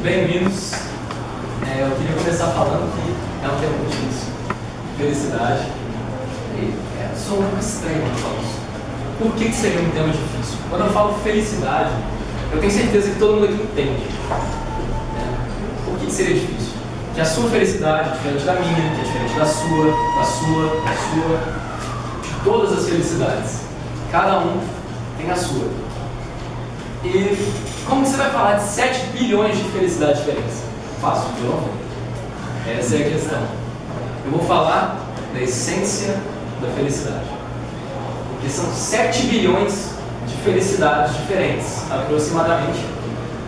Bem-vindos. Eu queria começar falando que é um tema muito difícil. Felicidade. Sou um pouco estranho quando falo isso. Por que seria um tema difícil? Quando eu falo felicidade, eu tenho certeza que todo mundo aqui entende. Por que seria difícil? Que a sua felicidade é diferente da minha, que é diferente da sua, de todas as felicidades. Cada um tem a sua. E como você vai falar de 7 bilhões de felicidades diferentes? Fácil, eu não vou. Essa é a questão. Eu vou falar da essência da felicidade. Porque são 7 bilhões de felicidades diferentes, aproximadamente.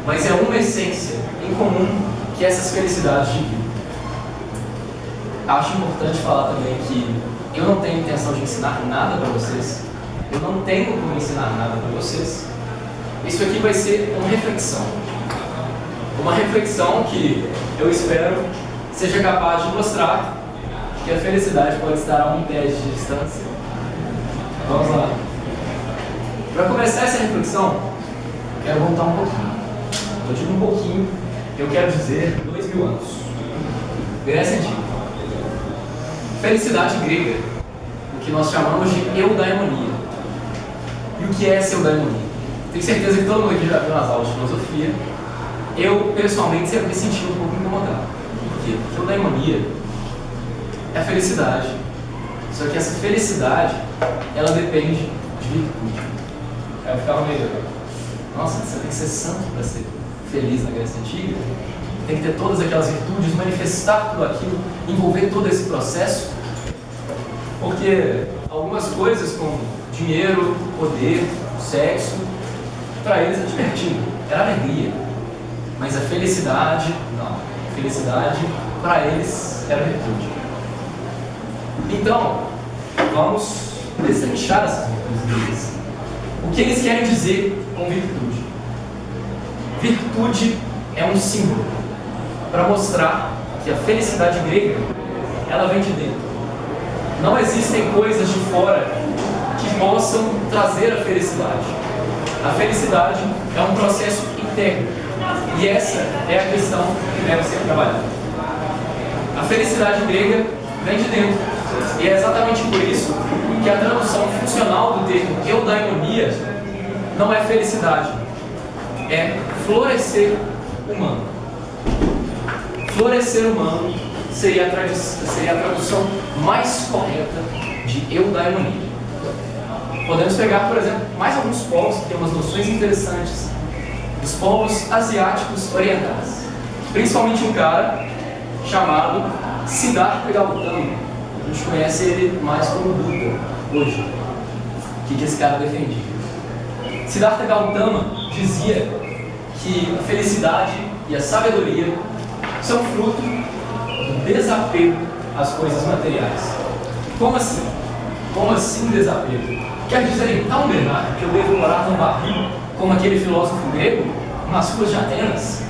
Mas é uma essência em comum que essas felicidades dividem. Acho importante falar também que eu não tenho intenção de ensinar nada para vocês. Eu não tenho como ensinar nada para vocês. Isso aqui vai ser uma reflexão. Uma reflexão que eu espero seja capaz de mostrar que a felicidade pode estar a um pé de distância. Vamos lá. Para começar essa reflexão, eu quero voltar um pouquinho. Eu digo um pouquinho, eu quero dizer 2000 anos. Grécia Antiga. Felicidade grega, o que nós chamamos de eudaimonia. E o que é essa eudaimonia? Tenho certeza que todo mundo aqui já viu nas aulas de filosofia. Eu, pessoalmente, sempre me senti um pouco incomodado. Por quê? Porque eudaimonia é a felicidade. Só que essa felicidade, ela depende de virtude. Aí eu ficava meio... Nossa, você tem que ser santo para ser feliz na Grécia Antiga? Tem que ter todas aquelas virtudes, manifestar tudo aquilo, envolver todo esse processo? Porque algumas coisas como dinheiro, poder, sexo, para eles é divertido, era alegria. Mas a felicidade, não. A felicidade, para eles, era virtude. Então, vamos destrinchar essas virtudes deles. O que eles querem dizer com virtude? Virtude é um símbolo para mostrar que a felicidade grega, ela vem de dentro. Não existem coisas de fora que possam trazer a felicidade. A felicidade é um processo interno. E essa é a questão que deve ser trabalhada. A felicidade grega vem de dentro. E é exatamente por isso que a tradução funcional do termo eudaimonia não é felicidade, é florescer humano. Florescer humano seria a tradução mais correta de eudaimonia. Podemos pegar, por exemplo, mais alguns povos que têm umas noções interessantes. Os povos asiáticos orientais. Principalmente um cara chamado Siddhartha Gautama. A gente conhece ele mais como Buda hoje. O que esse cara defendia? Siddhartha Gautama dizia que a felicidade e a sabedoria são fruto do desapego às coisas materiais. Como assim? Como assim desapego? Quer dizer então, Bernardo, que eu devo morar num barril como aquele filósofo grego nas ruas de Atenas?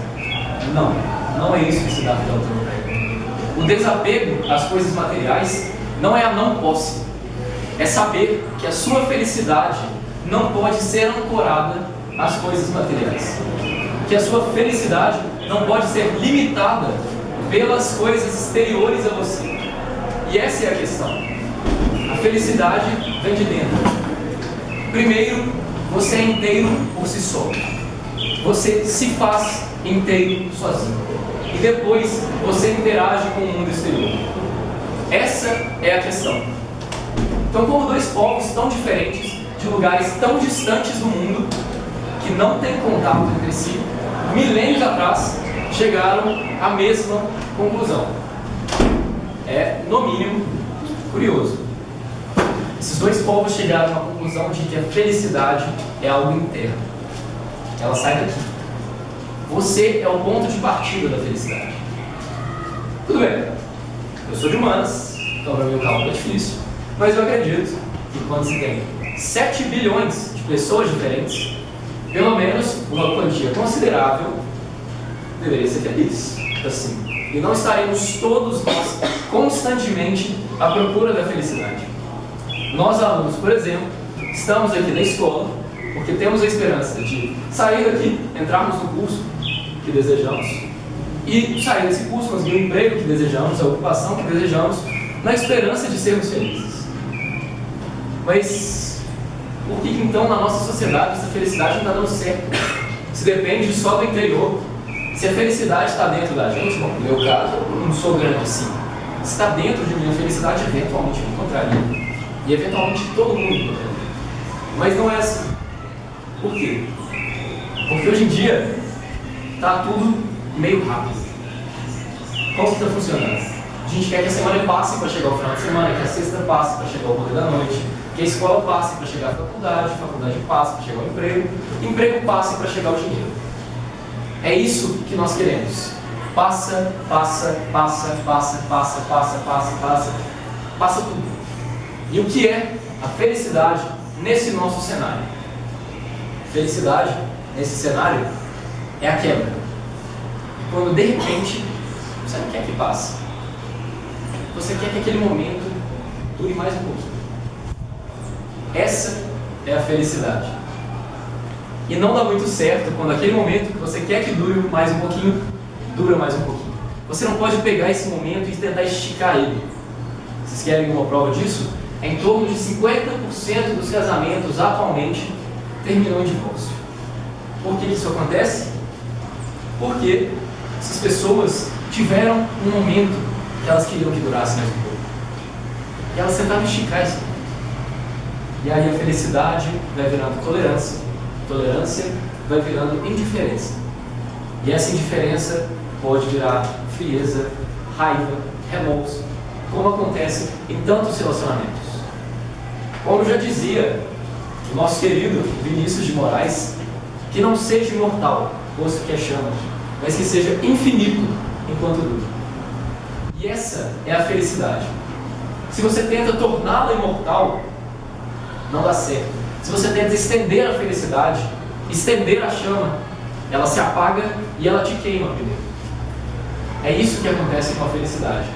Não, não é isso que Siddhartha Gautama prega. O desapego às coisas materiais não é a não posse. É saber que a sua felicidade não pode ser ancorada às coisas materiais. Que a sua felicidade não pode ser limitada pelas coisas exteriores a você. E essa é a questão. A felicidade vem de dentro. Primeiro, você é inteiro por si só. Você se faz inteiro sozinho. E depois, você interage com o mundo exterior. Essa é a questão. Então, como dois povos tão diferentes, de lugares tão distantes do mundo, que não têm contato entre si, milênios atrás, chegaram à mesma conclusão. É, no mínimo, curioso. Esses dois povos chegaram à conclusão de que a felicidade é algo interno. Ela sai daqui. Você é o ponto de partida da felicidade. Tudo bem. Eu sou de humanas, então para mim o cálculo é difícil. Mas eu acredito que quando se tem 7 bilhões de pessoas diferentes, pelo menos uma quantia considerável deveria ser feliz. Assim. E não estaremos todos nós constantemente à procura da felicidade. Nós alunos, por exemplo, estamos aqui na escola porque temos a esperança de sair daqui, entrarmos no curso que desejamos e sair desse curso, conseguir o emprego que desejamos, a ocupação que desejamos, na esperança de sermos felizes. Mas por que então na nossa sociedade essa felicidade não está dando certo? Se depende só do interior. Se a felicidade está dentro da gente, bom, no meu caso, eu não sou grande assim. Se está dentro de mim, a felicidade eventualmente me encontraria. E eventualmente todo mundo encontraria. Mas não é assim. Por quê? Porque hoje em dia está tudo meio rápido. Como que está funcionando? A gente quer que a semana passe para chegar ao final de semana, que a sexta passe para chegar ao rolê da noite, que a escola passe para chegar à faculdade, a faculdade passe para chegar ao emprego, emprego passe para chegar ao dinheiro. É isso que nós queremos. Passa, passa, passa, passa, passa, passa, passa, passa, passa tudo. E o que é a felicidade nesse nosso cenário? Felicidade nesse cenário é a quebra. Quando de repente você não quer que passe. Você quer que aquele momento dure mais um pouquinho. Essa é a felicidade. E não dá muito certo quando aquele momento que você quer que dure mais um pouquinho, dura mais um pouquinho. Você não pode pegar esse momento e tentar esticar ele. Vocês querem uma prova disso? É em torno de 50% dos casamentos atualmente terminam em divórcio. Por que isso acontece? Porque essas pessoas tiveram um momento que elas queriam que durasse mais um pouco. E elas tentaram esticar isso. E aí a felicidade vai virando tolerância, tolerância vai virando indiferença. E essa indiferença pode virar frieza, raiva, remorso, como acontece em tantos relacionamentos. Como já dizia o nosso querido Vinícius de Moraes, que não seja imortal, posto que é chama, mas que seja infinito enquanto dura. E essa é a felicidade. Se você tenta torná-la imortal, não dá certo. Se você tenta estender a felicidade, estender a chama, ela se apaga e ela te queima primeiro. É isso que acontece com a felicidade.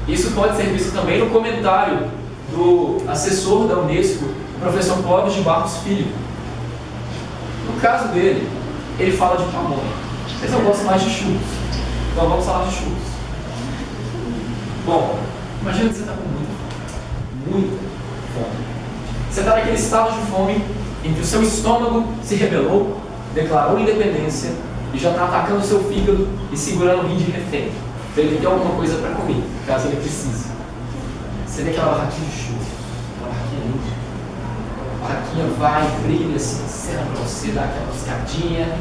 Isso pode ser visto também no comentário do assessor da Unesco, o professor Clóvis de Barros Filho. No caso dele, ele fala de pamonha. Mas eu gosto mais de churros. Então vamos falar de churros. Bom, imagina que você está com muita fome. Você está naquele estado de fome em que o seu estômago se rebelou, declarou independência e já está atacando o seu fígado e segurando o rim de refém, para ele ter alguma coisa para comer, caso ele precise. Você vê aquela barraquinha de churros, aquela barraquinha linda. A barraquinha vai, brilha, assim, cena para você, dá aquela piscadinha,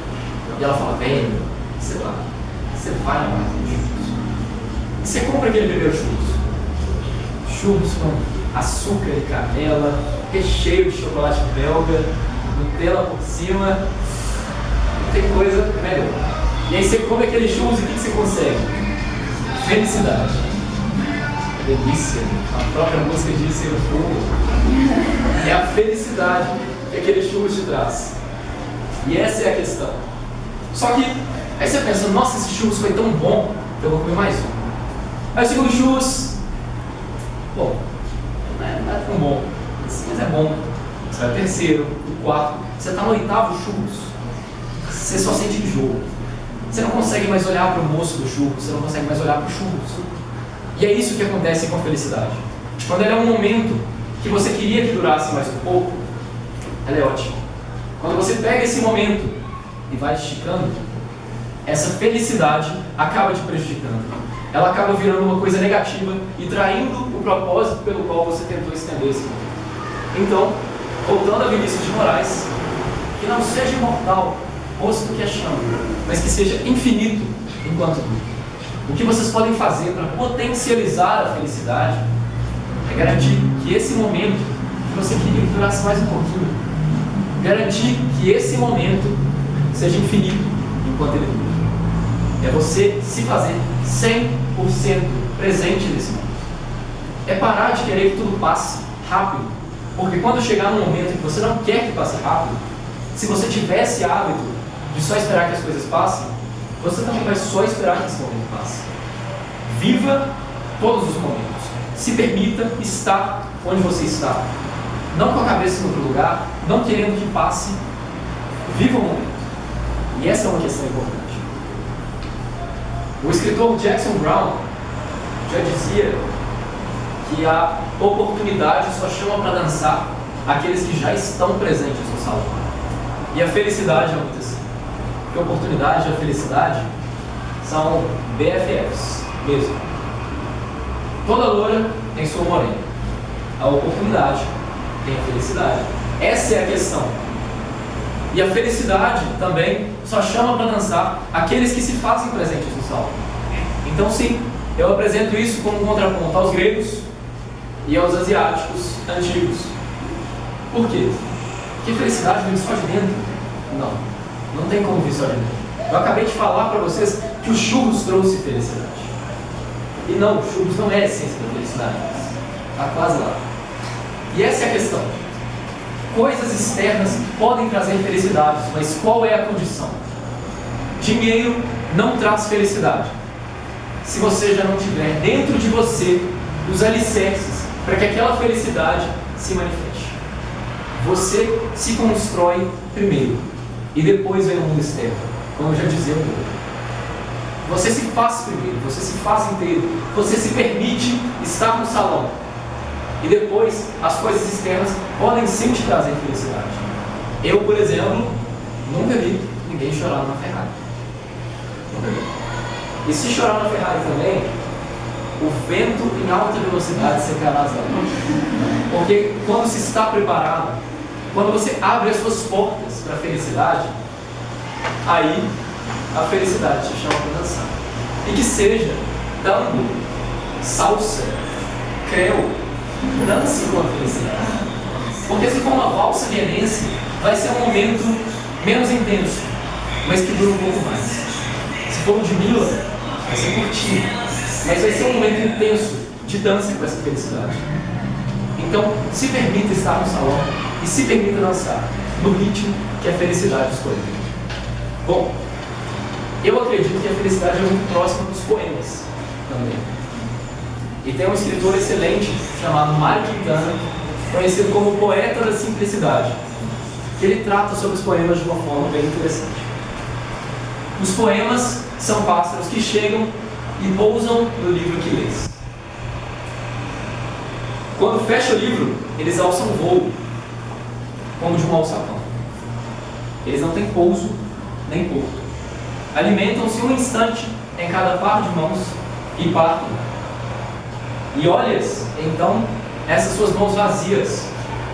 e ela fala, vem, você vai na barraquinha de churros. E você compra aquele primeiro churros. Churros com açúcar e canela, recheio de chocolate belga, Nutella por cima, não tem coisa melhor. E aí você come aquele churros e o que você consegue? Felicidade. Delícia, a própria música diz no fundo. É a felicidade que aquele churros te traz. E essa é a questão. Só que, aí você pensa, nossa, esse churros foi tão bom que eu vou comer mais um. Aí o segundo churros, bom, não é tão bom, mas é bom. Você vai ao terceiro, o quarto, você está no oitavo churros, você só sente enjoo. Você não consegue mais olhar para o moço do churros, você não consegue mais olhar para o churros. E é isso que acontece com a felicidade. Quando ela é um momento que você queria que durasse mais um pouco, ela é ótima. Quando você pega esse momento e vai esticando, essa felicidade acaba te prejudicando. Ela acaba virando uma coisa negativa e traindo o propósito pelo qual você tentou estender esse momento. Então, voltando a Vinícius de Moraes, que não seja imortal, posto que é chama, mas que seja infinito enquanto dura. O que vocês podem fazer para potencializar a felicidade é garantir que esse momento que você queria que durasse mais um pouquinho, garantir que esse momento seja infinito enquanto ele dura. É você se fazer 100% presente nesse momento. É parar de querer que tudo passe rápido, porque quando chegar num momento em que você não quer que passe rápido, se você tivesse hábito de só esperar que as coisas passem, você também vai só esperar que esse momento passe. Viva todos os momentos. Se permita estar onde você está. Não com a cabeça em outro lugar, não querendo que passe. Viva o momento. E essa é uma questão importante. O escritor Jackson Brown já dizia que a oportunidade só chama para dançar aqueles que já estão presentes no salão. E a felicidade é muito assim. Porque a oportunidade e a felicidade são BFFs mesmo. Toda loura tem sua morena. A oportunidade tem a felicidade. Essa é a questão. E a felicidade também só chama para dançar aqueles que se fazem presentes no salão. Então sim, eu apresento isso como um contraponto aos gregos e aos asiáticos antigos. Por quê? Porque felicidade vem só de dentro? Não tem como vir só de dentro. Eu acabei de falar para vocês que o churros trouxe felicidade. E não, o churros não é a essência da felicidade. Está quase lá. E essa é a questão. Coisas externas podem trazer felicidades, mas qual é a condição? Dinheiro não traz felicidade se você já não tiver dentro de você os alicerces para que aquela felicidade se manifeste. Você se constrói primeiro e depois vem o mundo externo, como eu já dizia no outro. Você se faz primeiro, você se faz inteiro, você se permite estar no salão. E depois, as coisas externas podem sim te trazer felicidade. Eu, por exemplo, nunca vi ninguém chorar numa Ferrari. Nunca vi. E se chorar na Ferrari também, o vento em alta velocidade secará as lágrimas. Porque quando se está preparado, quando você abre as suas portas para a felicidade, aí a felicidade te chama para dançar. E que seja tango, salsa, creu, dance com a felicidade. Porque se for uma valsa vienense, vai ser um momento menos intenso, mas que dura um pouco mais. Se for um de Mila, vai ser curtinho, mas vai ser um momento intenso de dança com essa felicidade. Então, se permita estar no salão e se permita dançar no ritmo que a felicidade escolheu. Bom, eu acredito que a felicidade é muito próxima dos poemas também. E tem um escritor excelente chamado Mário Quintana, conhecido como o poeta da simplicidade, que ele trata sobre os poemas de uma forma bem interessante. Os poemas são pássaros que chegam e pousam no livro que lês. Quando fecha o livro, eles alçam voo, como de um alçapão. Eles não têm pouso nem porto. Alimentam-se um instante em cada par de mãos e partem. E olhas, então, essas suas mãos vazias,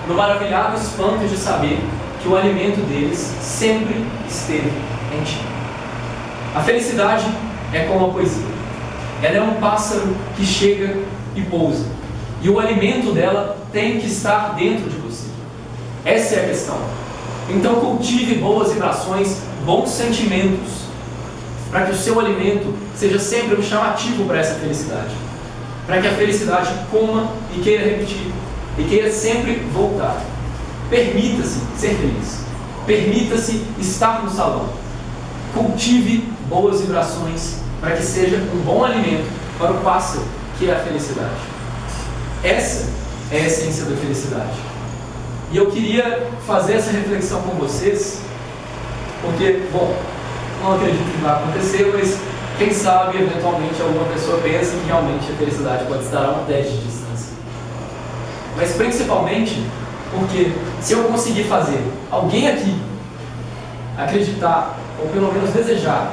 no maravilhado espanto de saber que o alimento deles sempre esteve em ti. A felicidade é como a poesia. Ela é um pássaro que chega e pousa. E o alimento dela tem que estar dentro de você. Essa é a questão. Então cultive boas vibrações, bons sentimentos, para que o seu alimento seja sempre um chamativo para essa felicidade. Para que a felicidade coma e queira repetir. E queira sempre voltar. Permita-se ser feliz. Permita-se estar no salão. Cultive boas vibrações para que seja um bom alimento para o pássaro que é a felicidade. Essa é a essência da felicidade. E eu queria fazer essa reflexão com vocês, porque, bom, não acredito que vai acontecer, mas quem sabe, eventualmente, alguma pessoa pensa que realmente a felicidade pode estar a um teste de distância. Mas principalmente porque se eu conseguir fazer alguém aqui acreditar, ou pelo menos desejar,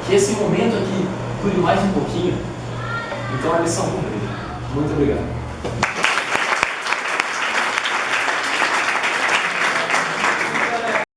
que esse momento aqui dure mais um pouquinho, então a lição cumprida. Muito obrigado.